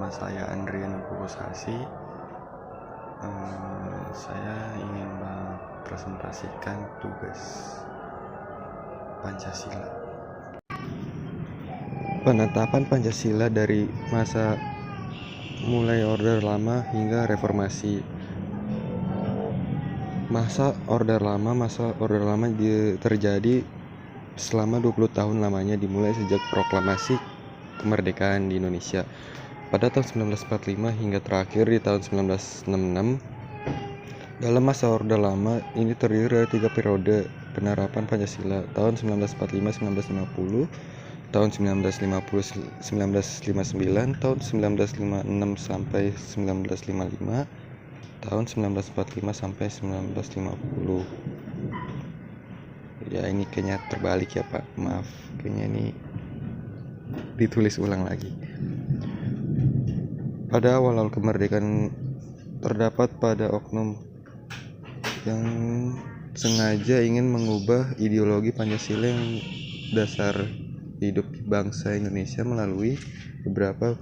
Nama saya Andrian Pugosasi. Saya ingin mempresentasikan tugas Pancasila. Penetapan Pancasila dari masa mulai Orde Lama hingga Reformasi. Masa Orde Lama terjadi selama 20 tahun lamanya, dimulai sejak proklamasi kemerdekaan di Indonesia pada tahun 1945 hingga terakhir di tahun 1966. Dalam masa Orde Lama ini terdiri dari 3 periode penerapan Pancasila, tahun 1945-1950, tahun 1950-1959, tahun 1956 sampai 1955, tahun 1945 sampai 1950. Ya, ini kayaknya terbalik ya Pak, maaf, kayaknya ini ditulis ulang lagi. Pada awal kemerdekaan terdapat pada oknum yang sengaja ingin mengubah ideologi Pancasila yang dasar hidup bangsa Indonesia melalui beberapa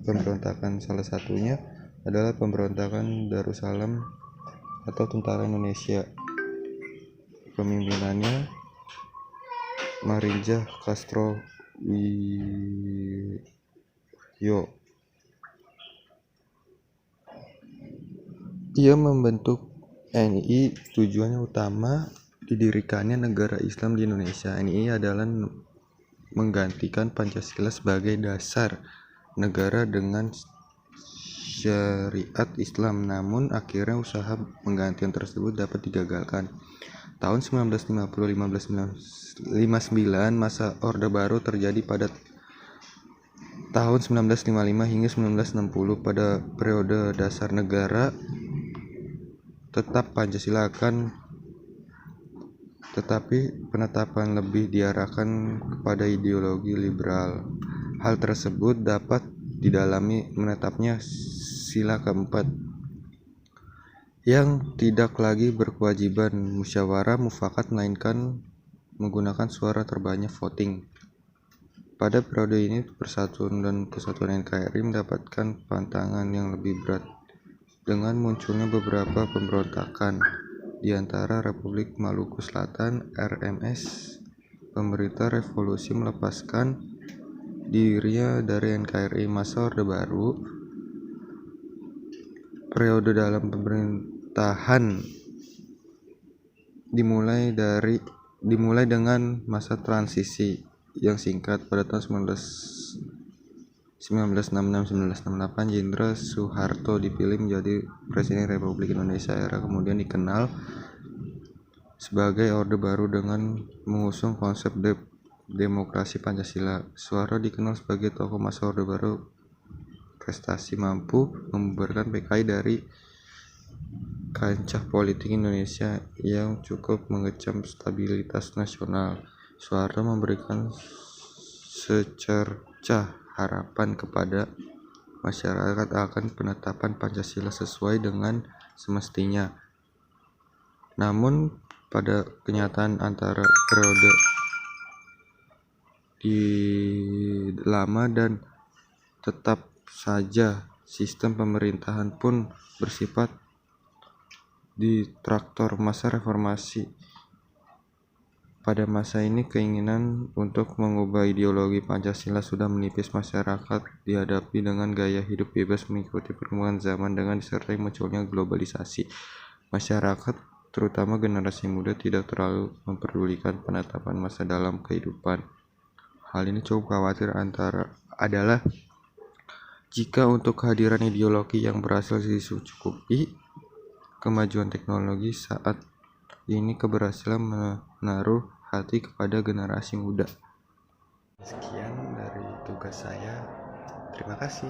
pemberontakan. Salah satunya adalah pemberontakan Darussalam atau Tentara Indonesia. Pemimpinannya Marinja Castro Wioyo. Ia membentuk NI. Tujuannya utama didirikannya negara Islam di Indonesia. NI adalah menggantikan Pancasila sebagai dasar negara dengan syariat Islam. Namun akhirnya usaha penggantian tersebut dapat digagalkan. Tahun 1950-1959 masa Orde Baru terjadi pada tahun 1955 hingga 1960. Pada periode dasar negara tetap Pancasila tetapi penetapan lebih diarahkan kepada ideologi liberal. Hal tersebut dapat didalami menetapnya sila keempat yang tidak lagi berkewajiban musyawarah mufakat melainkan menggunakan suara terbanyak voting. Pada periode ini Persatuan dan Kesatuan NKRI mendapatkan pantangan yang lebih berat dengan munculnya beberapa pemberontakan, di antara Republik Maluku Selatan (RMS). Pemerintah revolusi melepaskan dirinya dari NKRI. Masa Orde Baru periode dalam pemerintahan dimulai dengan masa transisi yang singkat. Pada tahun 1966-1968 Jenderal Soeharto dipilih menjadi Presiden Republik Indonesia. Era kemudian dikenal sebagai Orde Baru dengan mengusung konsep demokrasi Pancasila. Soeharto dikenal sebagai tokoh masa Orde Baru prestasi, mampu membubarkan PKI dari kancah politik Indonesia yang cukup mengecam stabilitas nasional. Soeharto memberikan secercah harapan kepada masyarakat akan penetapan Pancasila sesuai dengan semestinya. Namun pada kenyataan antara periode di lama dan tetap saja sistem pemerintahan pun bersifat ditraktor masa reformasi. Pada masa ini keinginan untuk mengubah ideologi Pancasila sudah menipis. Masyarakat dihadapi dengan gaya hidup bebas mengikuti perkembangan zaman dengan disertai munculnya globalisasi. Masyarakat, terutama generasi muda, tidak terlalu memperdulikan penetapan masa dalam kehidupan. Hal ini cukup khawatir adalah jika untuk kehadiran ideologi yang berhasil dicukupi kemajuan teknologi saat ini keberhasilan menaruh hati kepada generasi muda. Sekian dari tugas saya. Terima kasih.